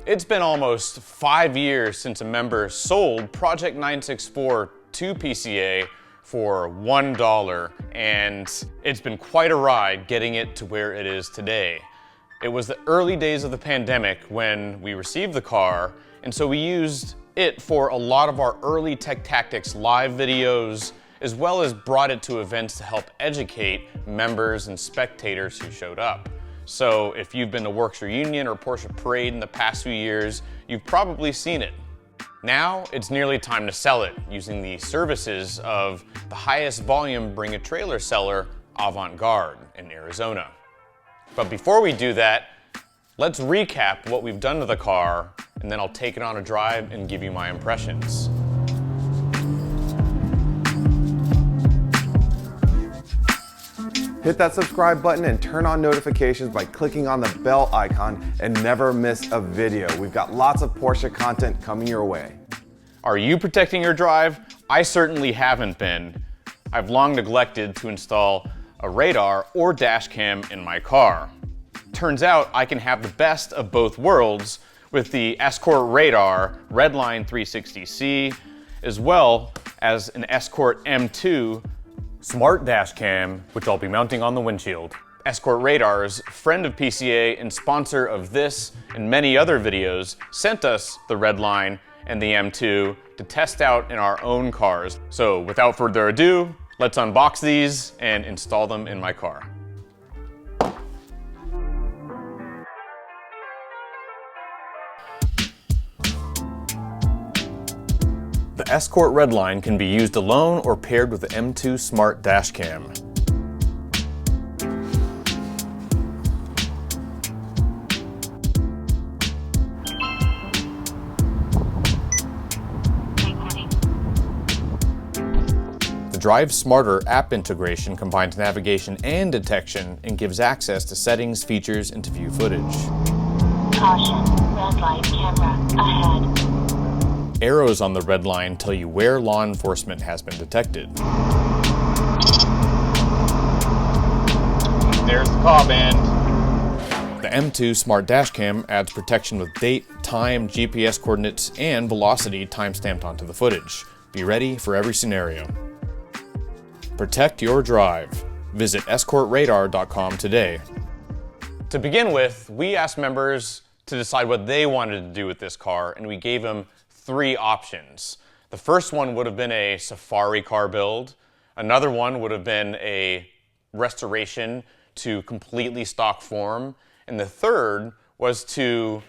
It's been almost 5 years since a member sold Projekt 964 to PCA for $1, and it's been quite a ride getting it to where it is today. It was the early days of the pandemic when we received the car, and so we used it for a lot of our early Tech Tactics live videos, as well as brought it to events to help educate members and spectators who showed up. So if you've been to Works Reunion or Porsche Parade in the past few years, you've probably seen it. Now it's nearly time to sell it using the services of the highest volume bring-a-trailer seller, Avant-Garde in Arizona. But before we do that, let's recap what we've done to the car, and then I'll take it on a drive and give you my impressions. Hit that subscribe button and turn on notifications by clicking on the bell icon and never miss a video. We've got lots of Porsche content coming your way. Are you protecting your drive? I certainly haven't been. I've long neglected to install a radar or dash cam in my car. Turns out I can have the best of both worlds with the Escort Radar Redline 360C, as well as an Escort M2 Smart Dashcam, which I'll be mounting on the windshield. Escort Radar's friend of PCA and sponsor of this and many other videos sent us the Redline and the M2 to test out in our own cars. So without further ado, let's unbox these and install them in my car. The Escort Redline can be used alone or paired with the M2 Smart Dashcam. The Drive Smarter app integration combines navigation and detection and gives access to settings, features, and to view footage. Caution, red light camera ahead. Arrows on the red line tell you where law enforcement has been detected. There's the car band. The M2 Smart Dashcam adds protection with date, time, GPS coordinates, and velocity timestamped onto the footage. Be ready for every scenario. Protect your drive. Visit escortradar.com today. To begin with, we asked members to decide what they wanted to do with this car, and we gave them 3 options. The first one would have been a safari car build. Another one would have been a restoration to completely stock form. And the third was to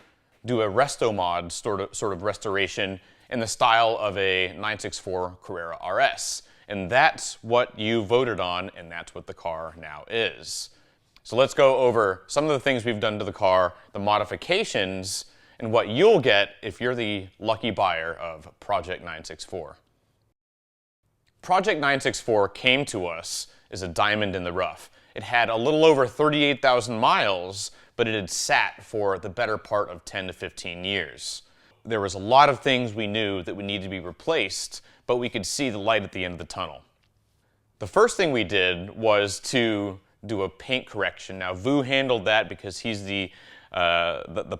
do a resto mod sort of restoration in the style of a 964 Carrera RS. And that's what you voted on, and that's what the car now is. So let's go over some of the things we've done to the car, the modifications, and what you'll get if you're the lucky buyer of Projekt 964. Projekt 964 came to us as a diamond in the rough. It had a little over 38,000 miles, but it had sat for the better part of 10 to 15 years. There was a lot of things we knew that would need to be replaced, but we could see the light at the end of the tunnel. The first thing we did was to do a paint correction. Now, Vu handled that because he's the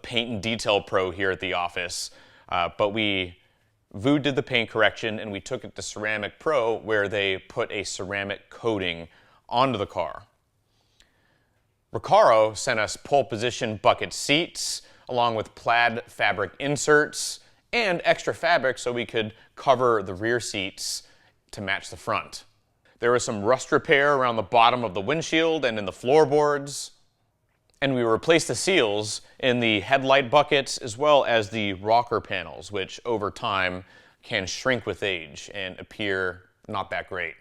paint and detail pro here at the office, but Vu did the paint correction, and we took it to Ceramic Pro, where they put a ceramic coating onto the car. Recaro sent us pole position bucket seats, along with plaid fabric inserts and extra fabric so we could cover the rear seats to match the front. There was some rust repair around the bottom of the windshield and in the floorboards. And we replaced the seals in the headlight buckets as well as the rocker panels, which over time can shrink with age and appear not that great.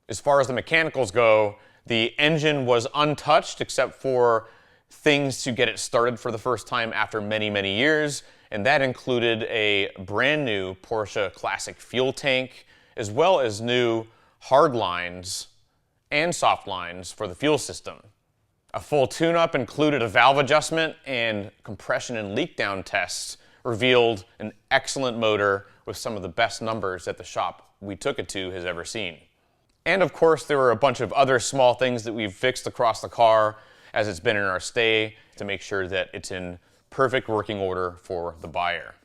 As far as the mechanicals go, the engine was untouched except for things to get it started for the first time after many, many years, and that included a brand new Porsche Classic fuel tank, as well as new hard lines and soft lines for the fuel system. A full tune-up included a valve adjustment, and compression and leak down tests revealed an excellent motor with some of the best numbers that the shop we took it to has ever seen. And of course, there were a bunch of other small things that we've fixed across the car as it's been in our stay to make sure that it's in perfect working order for the buyer.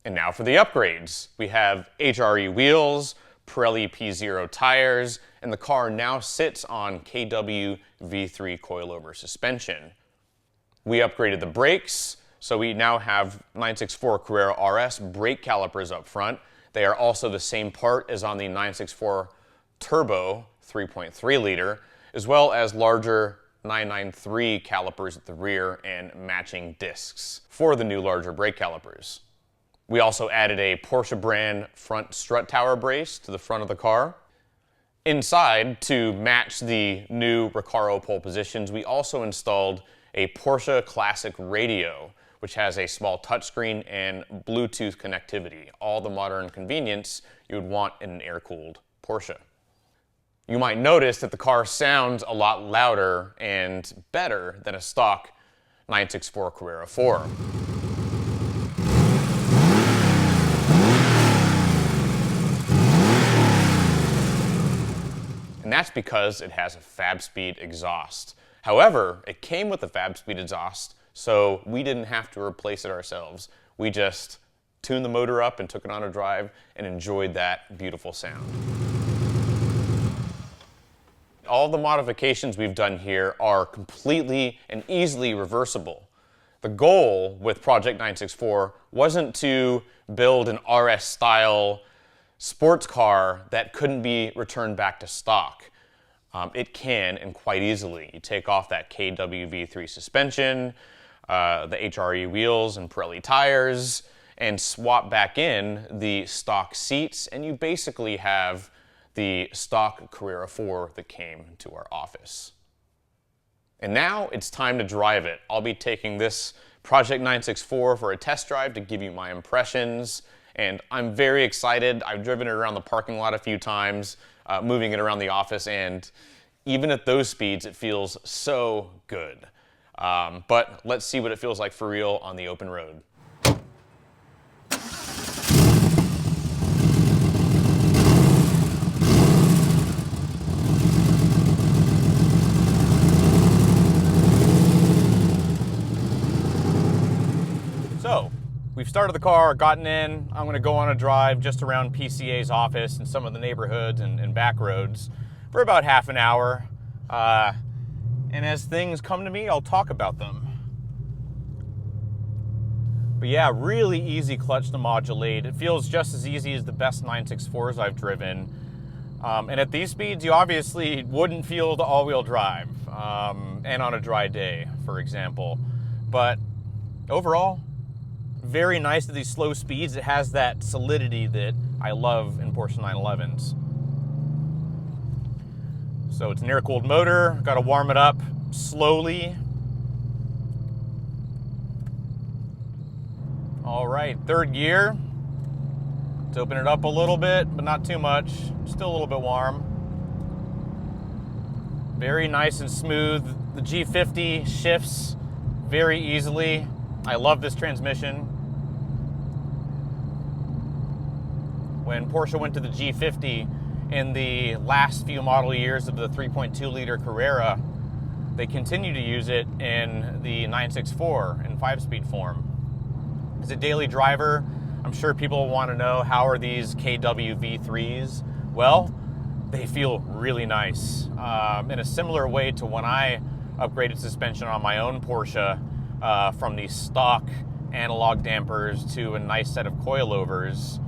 And now for the upgrades. We have HRE wheels, Pirelli P0 tires, and the car now sits on KW V3 coilover suspension. We upgraded the brakes, so we now have 964 Carrera RS brake calipers up front. They are also the same part as on the 964 Turbo 3.3 liter, as well as larger 993 calipers at the rear and matching discs for the new larger brake calipers. We also added a Porsche brand front strut tower brace to the front of the car. Inside, to match the new Recaro pole positions, we also installed a Porsche Classic radio, which has a small touchscreen and Bluetooth connectivity, all the modern convenience you would want in an air-cooled Porsche. You might notice that the car sounds a lot louder and better than a stock 964 Carrera 4. And that's because it has a Fab-Speed exhaust. However, it came with a Fab-Speed exhaust, so we didn't have to replace it ourselves. We just tuned the motor up and took it on a drive and enjoyed that beautiful sound. All the modifications we've done here are completely and easily reversible. The goal with Projekt 964 wasn't to build an RS-style sports car that couldn't be returned back to stock. It can, and quite easily. You take off that KW V3 suspension, the HRE wheels and Pirelli tires, and swap back in the stock seats, and you basically have the stock Carrera 4 that came to our office. And now it's time to drive it. I'll be taking this Projekt 964 for a test drive to give you my impressions, and I'm very excited. I've driven it around the parking lot a few times, moving it around the office, and even at those speeds, it feels so good. But let's see what it feels like for real on the open road. So, we've started the car, gotten in. I'm gonna go on a drive just around PCA's office and some of the neighborhoods and back roads for about half an hour. And as things come to me, I'll talk about them. But yeah, really easy clutch to modulate. It feels just as easy as the best 964s I've driven. And at these speeds, you obviously wouldn't feel the all-wheel drive, and on a dry day, for example. But overall, very nice at these slow speeds. It has that solidity that I love in Porsche 911s. So it's an air-cooled motor, got to warm it up slowly. All right, third gear. Let's open it up a little bit, but not too much. Still a little bit warm. Very nice and smooth. The G50 shifts very easily. I love this transmission. When Porsche went to the G50 in the last few model years of the 3.2 liter Carrera, they continue to use it in the 964 in 5-speed form. As a daily driver, I'm sure people want to know, how are these KW V3s? Well, they feel really nice. In a similar way to when I upgraded suspension on my own Porsche from the stock analog dampers to a nice set of coilovers,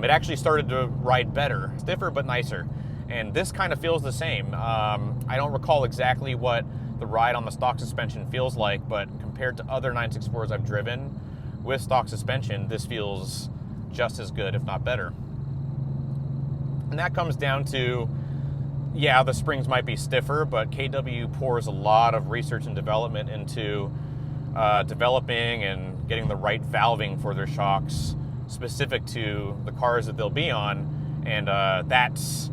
it actually started to ride better, stiffer but nicer. And this kind of feels the same. I don't recall exactly what the ride on the stock suspension feels like, but compared to other 964s I've driven with stock suspension, this feels just as good, if not better. And that comes down to, yeah, the springs might be stiffer, but KW pours a lot of research and development into developing and getting the right valving for their shocks specific to the cars that they'll be on, and that's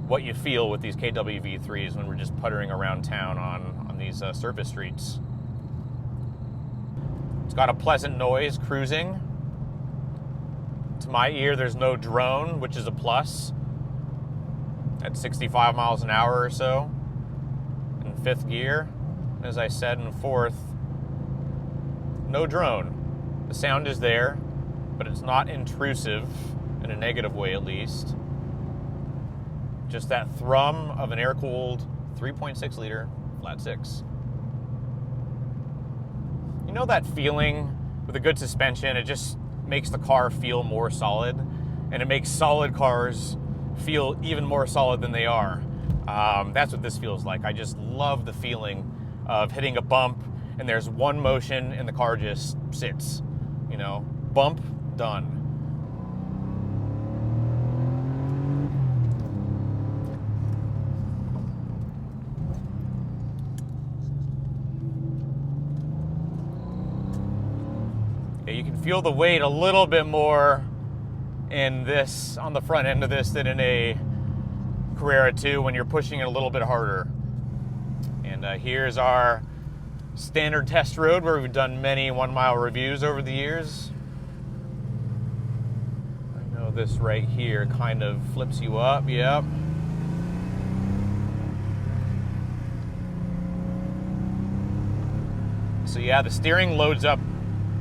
what you feel with these KW V3s when we're just puttering around town on these surface streets. It's got a pleasant noise cruising. To my ear, there's no drone, which is a plus. At 65 miles an hour or so in fifth gear. As I said, in fourth, no drone. The sound is there, but it's not intrusive, in a negative way at least. Just that thrum of an air-cooled 3.6 liter flat six. You know that feeling with a good suspension? It just makes the car feel more solid, and it makes solid cars feel even more solid than they are. That's what this feels like. I just love the feeling of hitting a bump and there's one motion and the car just sits. You know, bump, done. Yeah, you can feel the weight a little bit more in this, on the front end of this, than in a Carrera 2 when you're pushing it a little bit harder. And here's our standard test road where we've done many 1 mile reviews over the years. I know this right here kind of flips you up, yep. So yeah, the steering loads up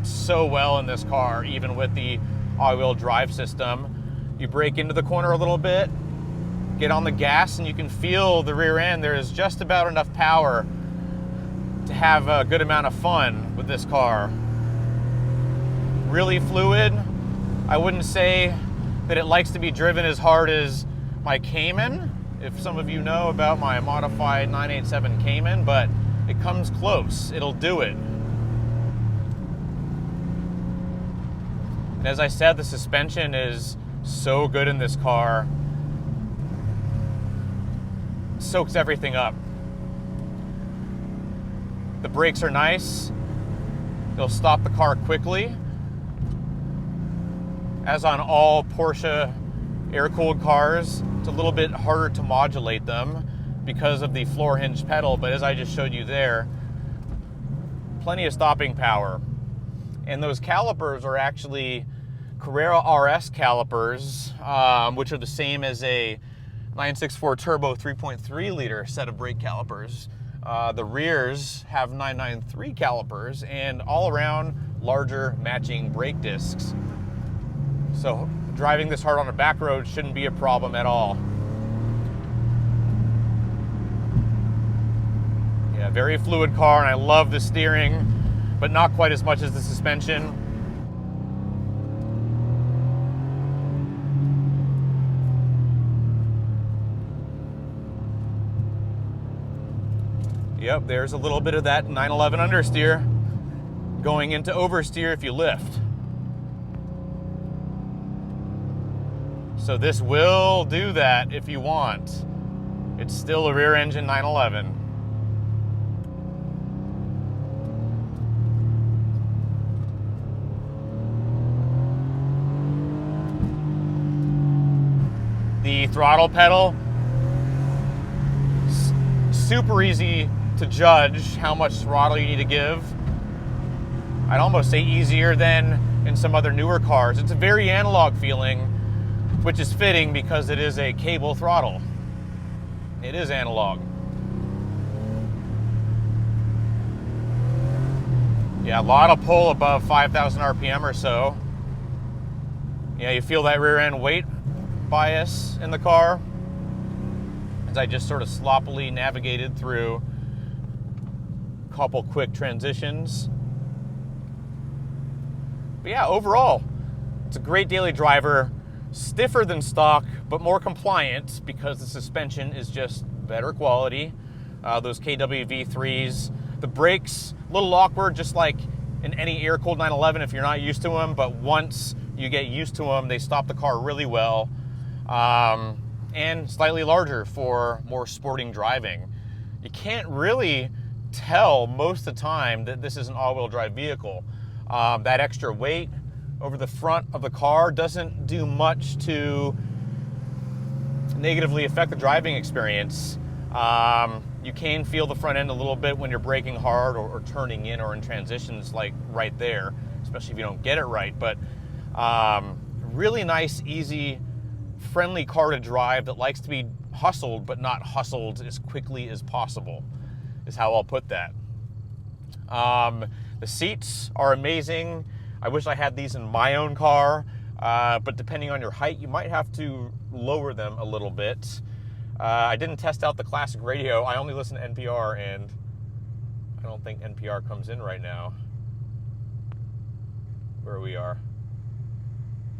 so well in this car, even with the all-wheel drive system. You brake into the corner a little bit, get on the gas, and you can feel the rear end. There is just about enough power to have a good amount of fun with this car. Really fluid. I wouldn't say that it likes to be driven as hard as my Cayman, if some of you know about my modified 987 Cayman, but it comes close. It'll do it. And as I said, the suspension is so good in this car. Soaks everything up. The brakes are nice. They'll stop the car quickly. As on all Porsche air-cooled cars, it's a little bit harder to modulate them because of the floor hinge pedal, but as I just showed you there, plenty of stopping power. And those calipers are actually Carrera RS calipers, which are the same as a 964 turbo 3.3 liter set of brake calipers. The rears have 993 calipers and all around larger matching brake discs. So driving this hard on a back road shouldn't be a problem at all. Yeah, very fluid car, and I love the steering, but not quite as much as the suspension. Yep, there's a little bit of that 911 understeer going into oversteer if you lift. So this will do that if you want. It's still a rear engine 911. The throttle pedal, super easy to judge how much throttle you need to give. I'd almost say easier than in some other newer cars. It's a very analog feeling, which is fitting because it is a cable throttle. It is analog. Yeah, a lot of pull above 5,000 RPM or so. Yeah, you feel that rear end weight bias in the car as I just sort of sloppily navigated through a couple quick transitions. But yeah, overall, it's a great daily driver. Stiffer than stock, but more compliant because the suspension is just better quality. Those KWV3s. The brakes, a little awkward, just like in any air-cooled 911 if you're not used to them, but once you get used to them, they stop the car really well. And slightly larger for more sporting driving. You can't really tell most of the time that this is an all-wheel drive vehicle. That extra weight over the front of the car doesn't do much to negatively affect the driving experience. You can feel the front end a little bit when you're braking hard or turning in or in transitions, like right there, especially if you don't get it right. But really nice, easy, friendly car to drive that likes to be hustled, but not hustled as quickly as possible, is how I'll put that. The seats are amazing. I wish I had these in my own car, but depending on your height, you might have to lower them a little bit. I didn't test out the classic radio. I only listen to NPR, and I don't think NPR comes in right now. Where we are.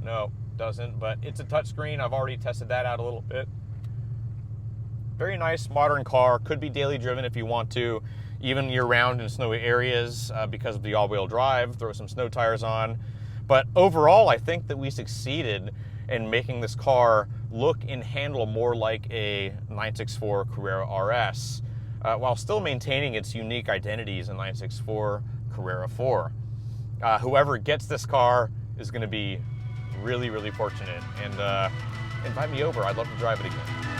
No, doesn't, but it's a touchscreen. I've already tested that out a little bit. Very nice, modern car. Could be daily driven if you want to, even year-round in snowy areas because of the all-wheel drive. Throw some snow tires on. But overall, I think that we succeeded in making this car look and handle more like a 964 Carrera RS, while still maintaining its unique identities in 964 Carrera 4. Whoever gets this car is going to be really, really fortunate. And invite me over. I'd love to drive it again.